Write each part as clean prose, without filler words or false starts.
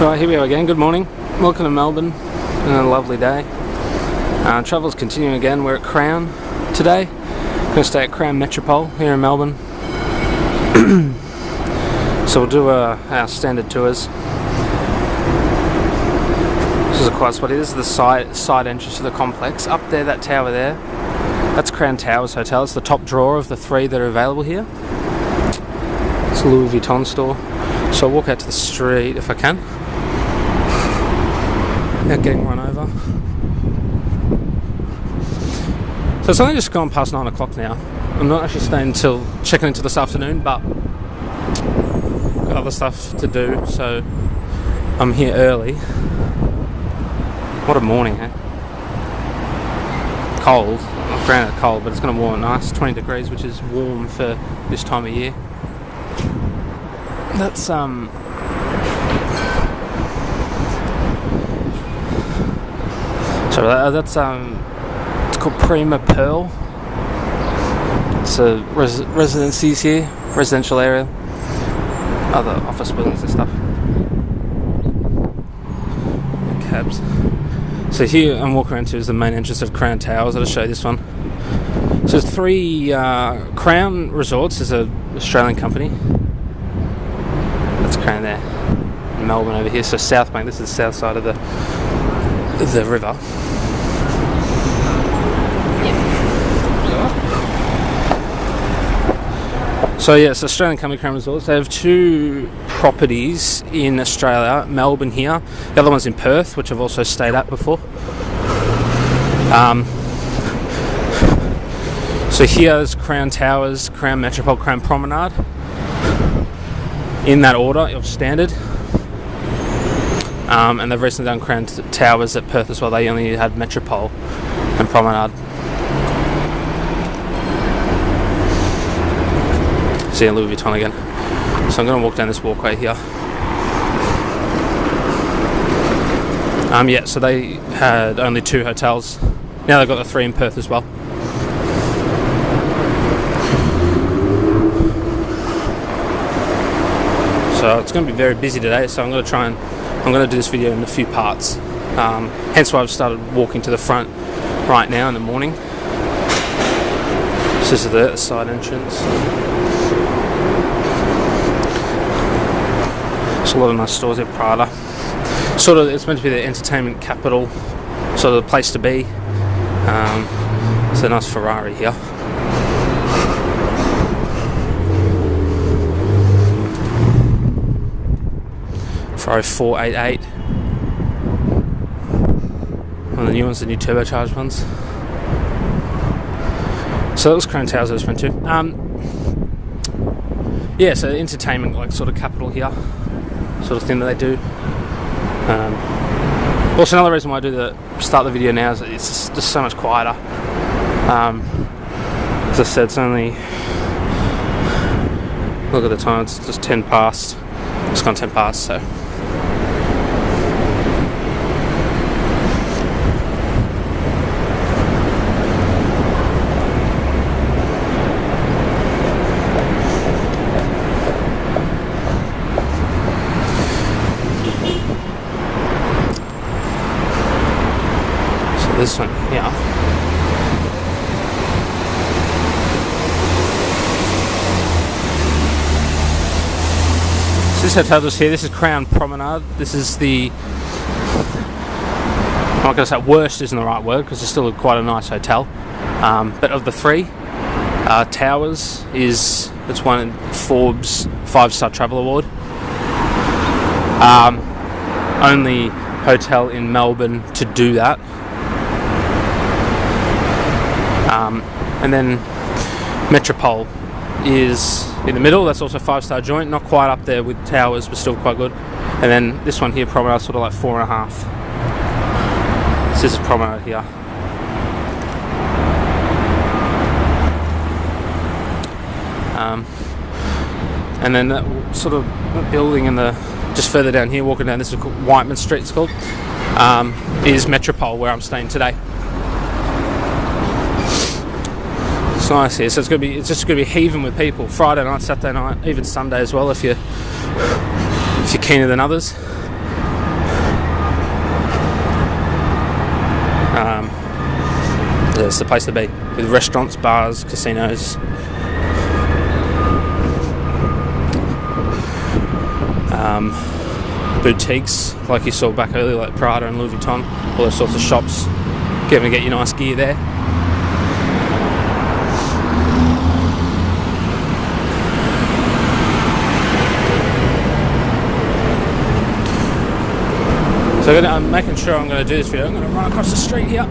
So here we are again, good morning, welcome to Melbourne, and a lovely day. Travel's continuing again, we're at Crown today. Going to stay at Crown Metropol here in Melbourne. So we'll do our standard tours. This is a quiet spot here, this is the side entrance to the complex. Up there, that tower there, that's Crown Towers Hotel, it's the top drawer of the three that are available here. It's a Louis Vuitton store. So I'll walk out to the street if I can. Without getting run over. So it's only just gone past 9 o'clock now. I'm not actually staying until checking into this afternoon, but got other stuff to do, so I'm here early. What a morning, eh? Cold, well, granted cold, but it's going to warm nice. 20 degrees, which is warm for this time of year. That's so that's it's called Prima Pearl. It's a residencies here, residential area, other office buildings and stuff, and cabs. So here I'm walking around to is the main entrance of Crown Towers. I'll just show you this one. So there's three Crown Resorts is an Australian company. That's Crown there, Melbourne over here. So South Bank. This is the south side of the river. So yeah, it's Australian company, Crown Resorts. They have two properties in Australia, Melbourne here. The other one's in Perth, which I've also stayed at before. So here's Crown Towers, Crown Metropol, Crown Promenade. In that order of standard. And they've recently done Crown Towers at Perth as well. They only had Metropol and Promenade. See Louis Vuitton again. So I'm going to walk down this walkway here. Yeah, so they had only 2 hotels. Now they've got the 3 in Perth as well. So it's going to be very busy today, so I'm going to do this video in a few parts. Hence why I've started walking to the front right now in the morning. So this is the side entrance. There's a lot of nice stores here, Prada. Sort of, it's meant to be the entertainment capital, sort of the place to be. It's a nice Ferrari here. Ferrari 488. One of the new ones, the new turbocharged ones. So that was Crown Towers I just went to. Yeah, so entertainment, like sort of capital here, sort of thing that they do. Also, another reason why I do start the video now is that it's just so much quieter. As I said, it's only, look at the time, it's just 10 past. It's gone 10 past, so. This one, yeah. So this hotel just here, this is Crown Promenade. This is the, I'm not going to say worst isn't the right word because it's still quite a nice hotel. But of the 3, Towers it's won in Forbes 5-star travel award. Only hotel in Melbourne to do that. And then Metropol is in the middle. That's also 5-star joint, not quite up there with Towers, but still quite good. And then this one here, Promenade, sort of like 4.5. So this is Promenade here. And then that sort of building in the just further down here, walking down, this is called Whiteman Street. It's called is Metropol, where I'm staying today. It's nice here, so it's just going to be heaving with people. Friday night, Saturday night, even Sunday as well if you're keener than others. Yeah, it's the place to be, with restaurants, bars, casinos. Boutiques, like you saw back earlier, like Prada and Louis Vuitton, all those sorts of shops. Get your nice gear there. So I'm making sure I'm going to do this video. I'm going to run across the street here.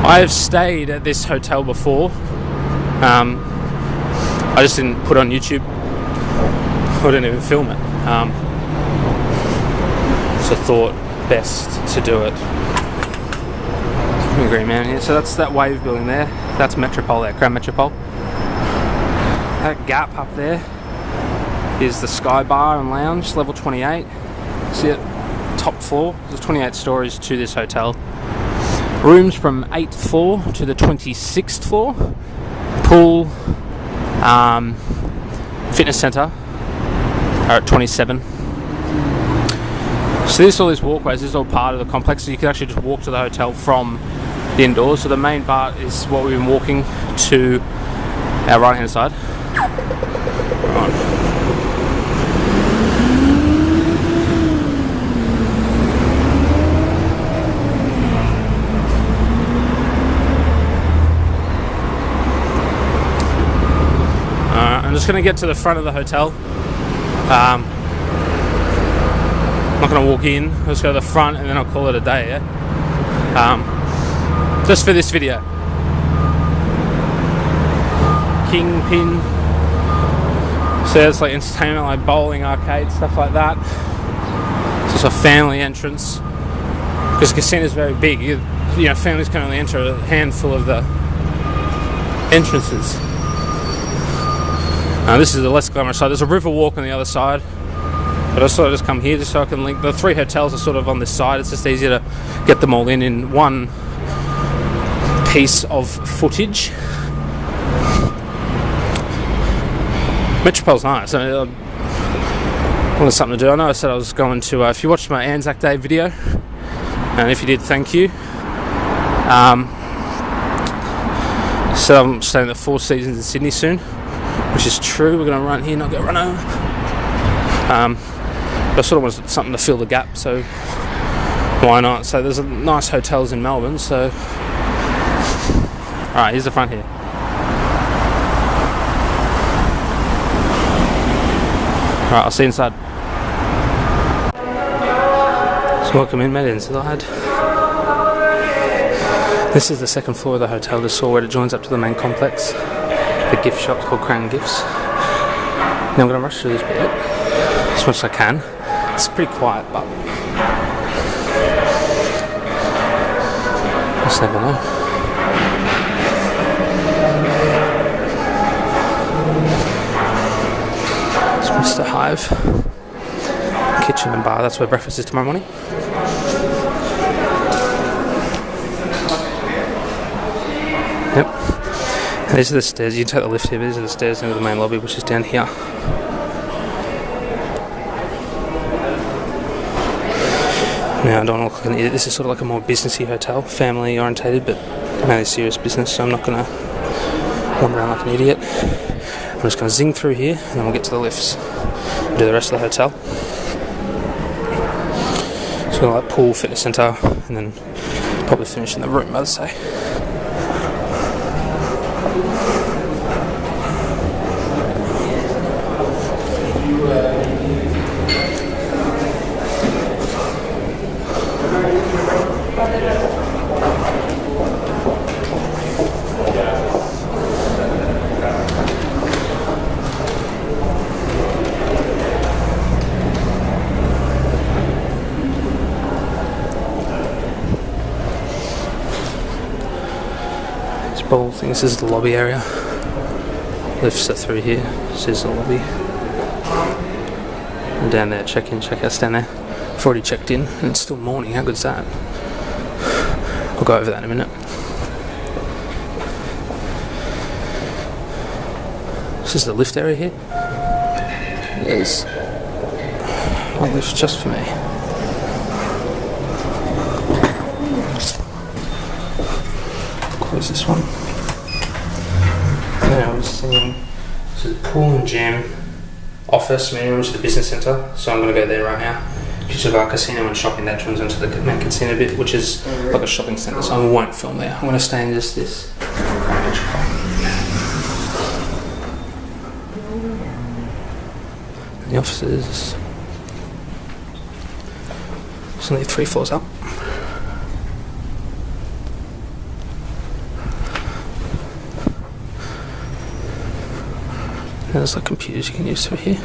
I have stayed at this hotel before. I just didn't put it on YouTube. I didn't even film it. So thought best to do it. I agree, man. Yeah, so that's that wave building there. That's Metropol there, Crown Metropol. That gap up there is the Sky Bar and Lounge, level 28. See it? Top floor. There's 28 stories to this hotel. Rooms from 8th floor to the 26th floor. Pool, fitness centre are at 27. So all these walkways, this is all part of the complex, so you can actually just walk to the hotel from the indoors. So the main part is what we've been walking to our right hand side. I'm just going to get to the front of the hotel. I'm not going to walk in, I'll just go to the front and then I'll call it a day, yeah? Just for this video. Kingpin. So it's like entertainment, like bowling, arcade, stuff like that. It's also a family entrance. Because the casino is very big, you know, families can only enter a handful of the entrances. This is the less glamorous side. There's a river walk on the other side. But I sort of just come here just so I can link. The three hotels are sort of on this side. It's just easier to get them all in one piece of footage. Metropol's nice. I wanted something to do. I know I said I was going to, if you watched my Anzac Day video, and if you did, thank you. So I'm staying at the Four Seasons in Sydney soon, which is true. We're going to run here, not get run over. But I sort of wanted something to fill the gap, so why not? So there's nice hotels in Melbourne, so... Alright, here's the front here. Alright, I'll see you inside. So welcome in, mate, inside. This is the second floor of the hotel, the saw where it joins up to the main complex. The gift shop's called Crown Gifts. Now I'm going to rush through this bit as much as I can. It's pretty quiet, but just never know. It's Mr. Hive. Kitchen and bar, that's where breakfast is tomorrow morning. Yep. And these are the stairs. You can take the lift here, but these are the stairs into the main lobby, which is down here. Now, I don't want to look like an idiot. This is sort of like a more businessy hotel, family orientated, but mainly serious business, so I'm not going to wander around like an idiot. I'm just going to zing through here, and then we'll get to the lifts and do the rest of the hotel. So we've got like pool, fitness centre, and then probably finish in the room, I'd say. Bowl thing. This is the lobby area. Lifts are through here. This is the lobby. And down there, check in, check out's down there. I've already checked in and it's still morning. How good's that? I'll go over that in a minute. This is the lift area here. There's a lift just for me. Close this one. Now I'm seeing this is pool and gym, office, meeting rooms to the business centre. So I'm going to go there right now. Bar casino and shopping, that turns into the main casino bit, which is like a shopping centre, so I won't film there. I'm going to stay in just this. The offices, it's only 3 floors up. There's like computers you can use through here.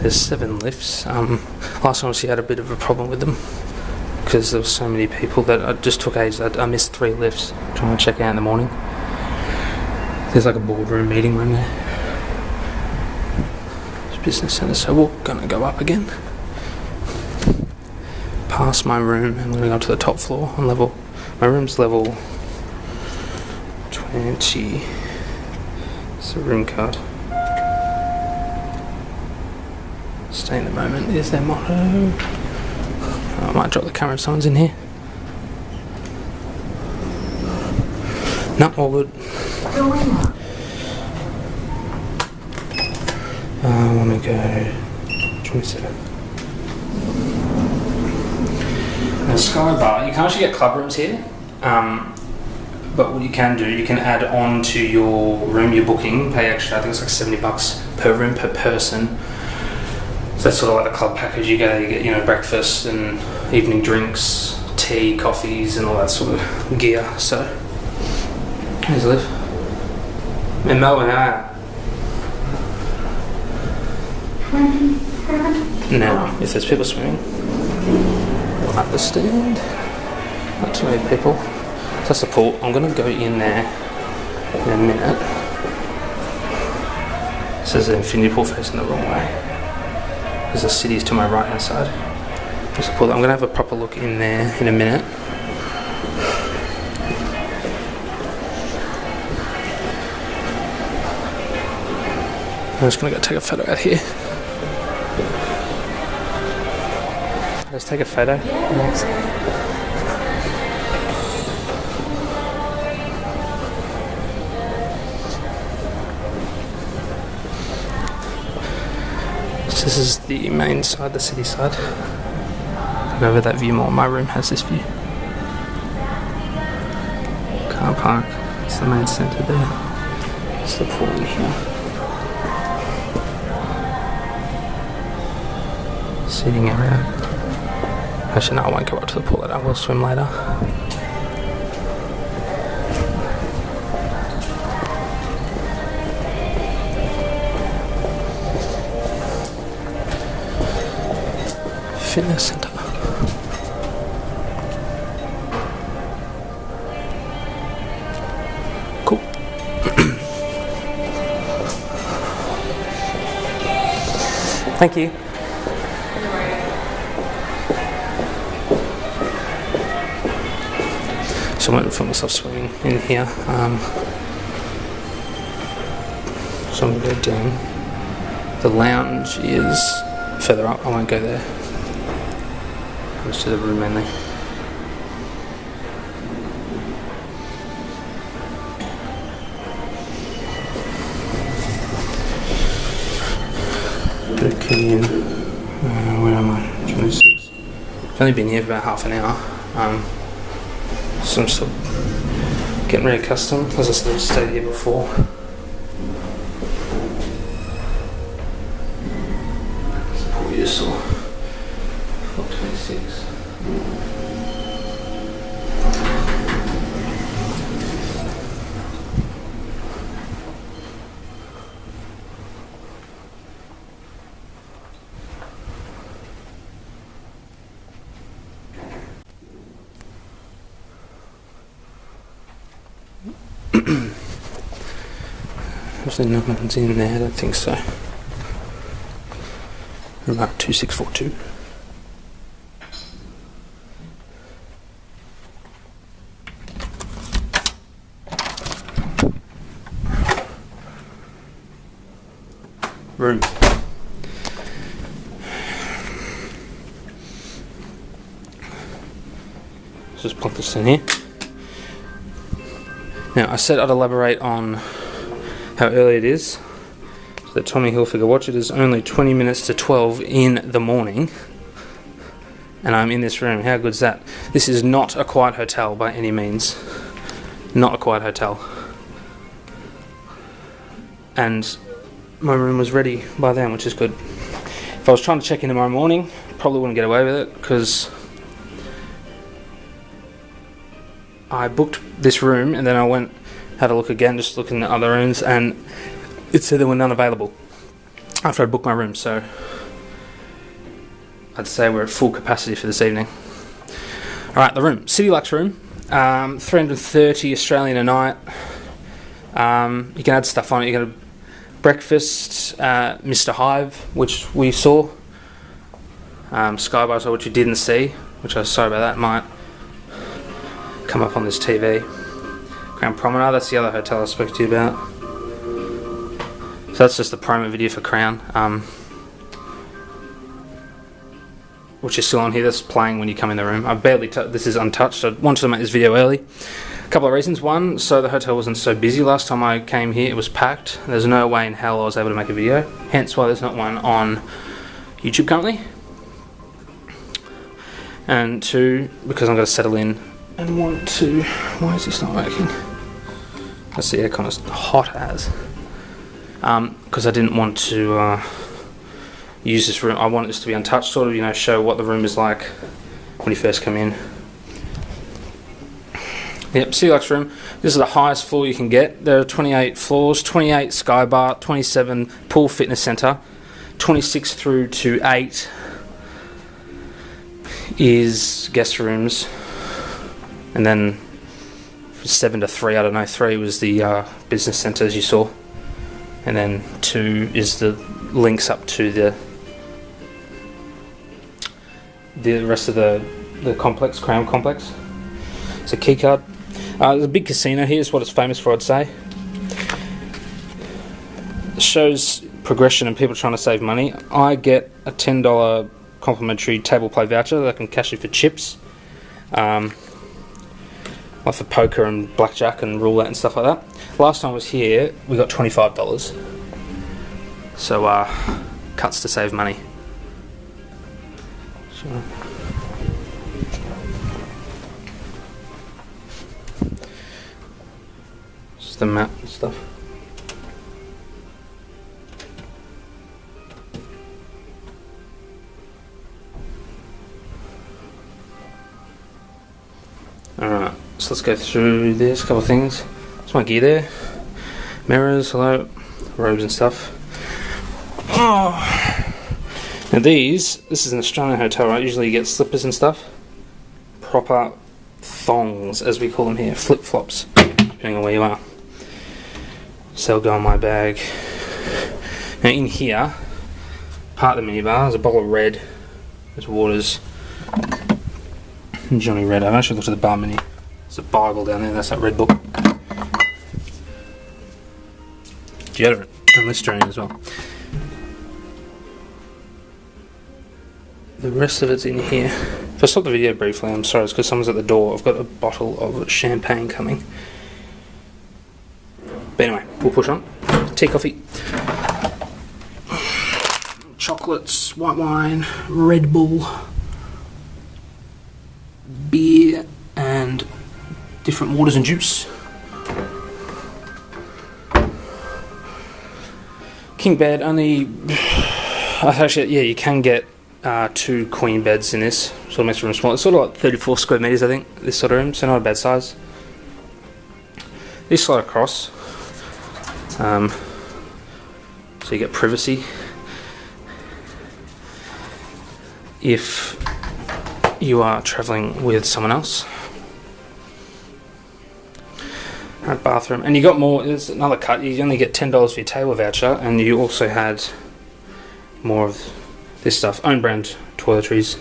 There's 7 lifts. Last time we had a bit of a problem with them because there were so many people that it just took ages. I missed 3 lifts trying to check out in the morning. There's like a boardroom meeting room there. It's a business centre, so we're going to go up again. Past my room, I'm going to go up to the top floor on level. My room's level 20. It's a room card. Stay in the moment is their motto. I might drop the camera if someone's in here. No, all good. I want to go 27. Now, Sky Bar, you can actually get club rooms here. But what you can do, you can add on to your room you're booking, pay extra, I think it's like $70 per room per person. So that's sort of like the club package. You get, breakfast and evening drinks, tea, coffees, and all that sort of gear. So, here's Liv. In Melbourne, how now, if there's people swimming, we'll understand. Not too many people. So that's the pool. I'm going to go in there in a minute. This is an infinity pool facing the wrong way. Because the city's to my right hand side. I'm going to have a proper look in there in a minute. I'm just going to go take a photo out here. Let's take a photo. Thanks. This is the main side, the city side. Go over that view more. My room has this view. Car park. It's the main centre there. It's the pool in here. Seating area. Actually, no, I won't go up to the pool. I will swim later. Fitness centre. Cool. Thank you. So I'm waiting for myself swimming in here. So I'm going to go down. The lounge is further up. I won't go there. Goes to the room mainly. Put a key in. Where am I? 26. I've only been here for about half an hour. So I'm still getting really accustomed. As I said, I've stayed here before. It's probably useful. 26. Obviously no one's in there, I don't think so. About 2642. room. Let's just plunk this in here. Now, I said I'd elaborate on how early it is, so that Tommy Hilfiger watch. It is only 20 minutes to 12 in the morning, and I'm in this room. How good's that? This is not a quiet hotel by any means. Not a quiet hotel. And my room was ready by then, which is good. If I was trying to check in tomorrow morning, probably wouldn't get away with it, because I booked this room and then I went, had a look again, just looking at other rooms, and it said there were none available after I'd booked my room. So I'd say we're at full capacity for this evening. Alright, the room. City Lux room. 330 Australian a night. You can add stuff on it. You can have breakfast, Mr. Hive, which we saw. Skybar, which we didn't see, which I was sorry about that. Might come up on this TV. Crown Promenade, that's the other hotel I spoke to you about. So that's just the promo video for Crown, which is still on here. That's playing when you come in the room. I barely this is untouched. I wanted to make this video early. A couple of reasons. One, so the hotel wasn't so busy. Last time I came here it was packed. There's no way in hell I was able to make a video, hence why there's not one on YouTube currently. And two, because I'm going to settle in and want to... Why is this not working? That's the aircon, is hot as. Because I didn't want to use this room. I want this to be untouched, sort of, you know, show what the room is like when you first come in. Yep, City Lux room. This is the highest floor you can get. There are 28 floors, 28 sky bar, 27 pool fitness centre, 26 through to 8 is guest rooms, and then 7 to 3, I don't know, 3 was the business centre as you saw, and then 2 is the links up to the rest of the complex, Crown complex. It's a key card. There's a big casino here, is what it's famous for, I'd say. It shows progression and people trying to save money. I get a $10 complimentary table play voucher that I can cash in for chips. Like for poker and blackjack and roulette and stuff like that. Last time I was here, we got $25. So, cuts to save money. Sure. The map and stuff. Alright, so let's go through this, couple of things. There's my gear there. Mirrors, hello, robes and stuff. Oh. Now this is an Australian hotel, right? Usually you get slippers and stuff. Proper thongs, as we call them here, flip-flops, depending on where you are. So they'll go in my bag. Now in here, part of the minibar, there's a bottle of red, there's waters, Johnny Red. I've actually looked at the bar menu. There's a Bible down there, that's that red book. Deodorant and Listerine as well. The rest of it's in here. If I stop the video briefly, I'm sorry, it's because someone's at the door. I've got a bottle of champagne coming. But anyway, we'll push on. Tea, coffee, chocolates, white wine, Red Bull, beer, and different waters and juice. King bed, only... Actually, yeah, you can get 2 queen beds in this. Sort of makes the room small. It's sort of like 34 square metres, I think, this sort of room, so not a bad size. This slide across. So you get privacy if you are travelling with someone else. Alright, bathroom, and you got more. There's another cut. You only get $10 for your table voucher, and you also had more of this stuff. Own brand toiletries.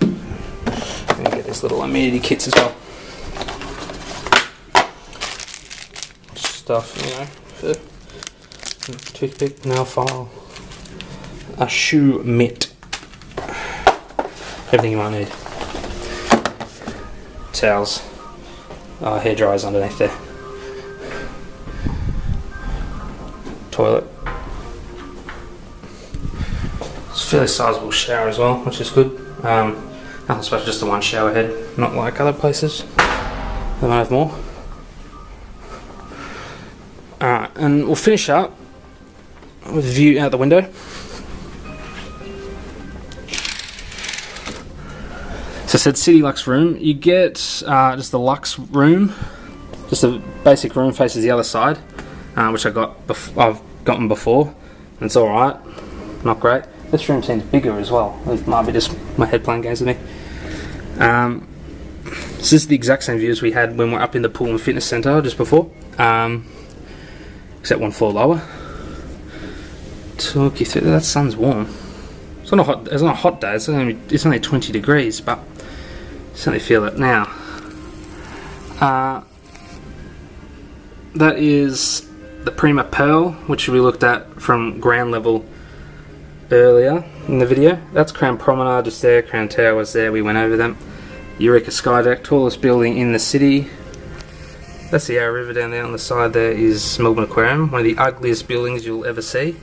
And you get this little amenity kits as well. Stuff, you know, for toothpick, nail file, a shoe mitt, everything you might need. Towels, hair dryers underneath there. Toilet. It's a fairly sizable shower as well, which is good. Nothing special, just the one shower head, not like other places. They might have more. Alright, and we'll finish up with a view out the window. So I said City Lux room. You get just the Lux room, just a basic room faces the other side, which I've gotten before, and it's all right, not great. This room seems bigger as well. It might be just my head playing games with me. So this is the exact same view as we had when we're up in the pool and fitness centre just before, except one floor lower. Talk you through that. Sun's warm. It's not a hot. It's not a hot day. It's only 20 degrees, but you certainly feel it now. That is the Prima Pearl, which we looked at from ground level earlier in the video. That's Crown Promenade just there, Crown Tower was there, we went over them. Eureka Sky Deck, tallest building in the city. That's the Yarra River down there on the side. There is Melbourne Aquarium, one of the ugliest buildings you'll ever see,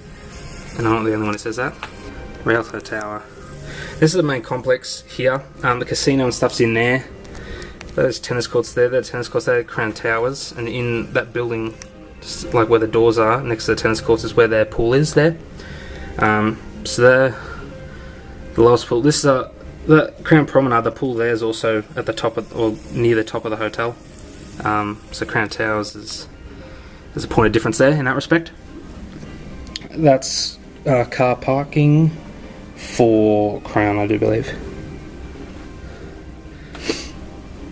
and I'm not the only one who says that. Rialto Tower. This is the main complex here. The casino and stuff's in there. Those tennis courts there, the tennis courts there, Crown Towers, and in that building, just like where the doors are next to the tennis courts, is where their pool is there. So the lowest pool. This is the Crown Promenade. The pool there is also at the top of, or near the top of the hotel. So Crown Towers there's a point of difference there in that respect. That's car parking for Crown, I do believe.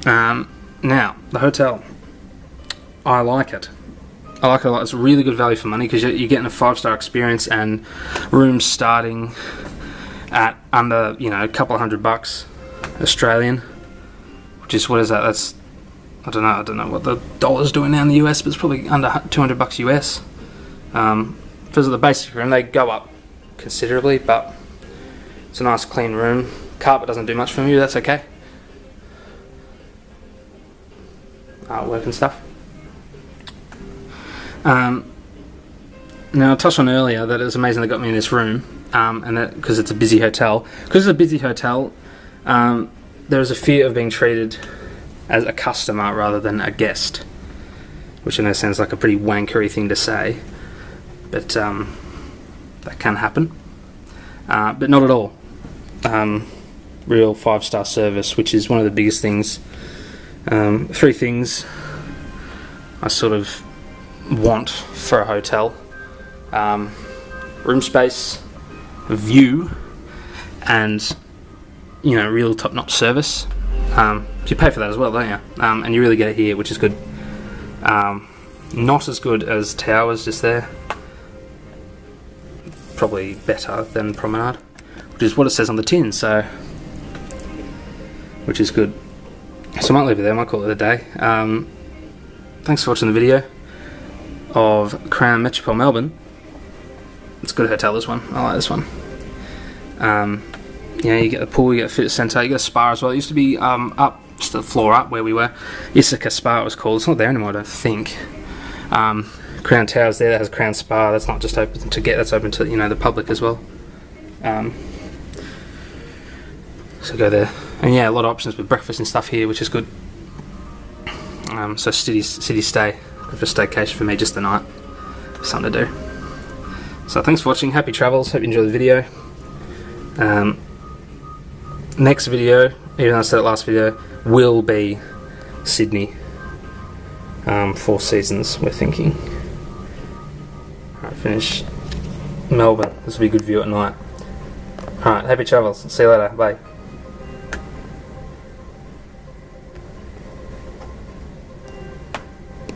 Now the hotel, I like it. I like it a lot. It's really good value for money because you're getting a 5-star experience and rooms starting at under, a couple of $100 Australian, which is, what is that? That's, I don't know what the dollar's doing now in the US, but it's probably under $200 US. For the basic room, they go up considerably, but it's a nice clean room. Carpet doesn't do much for me, that's okay. Artwork and stuff. Now I touched on earlier that it was amazing they got me in this room, and that because it's a busy hotel. Because it's a busy hotel, there is a fear of being treated as a customer rather than a guest, which I know sounds like a pretty wankery thing to say, but that can happen. But not at all. Real 5-star service, which is one of the biggest things. 3 things I sort of want for a hotel: room space, view, and real top-notch service. You pay for that as well, don't you? And you really get it here, which is good. Not as good as Towers just there. Probably better than Promenade, which is what it says on the tin. So, which is good. So I might leave it there. I might call it a day. Thanks for watching the video of Crown Metropol Melbourne. It's a good hotel, this one. I like this one. You get a pool, you get a fitness centre, you get a spa as well. It used to be up, just a floor up where we were. Ithaca Spa it was called. It's not there anymore, I don't think. Crown Towers there, that has Crown Spa. That's not just open to get, that's open to the public as well. So go there. And yeah, a lot of options with breakfast and stuff here, which is good. So city stay, good for staycation for me, just the night. Something to do. So thanks for watching, happy travels, hope you enjoyed the video. Next video, even though I said it last video, will be Sydney. 4 seasons, we're thinking. Alright, finish Melbourne. This will be a good view at night. Alright, happy travels. See you later. Bye.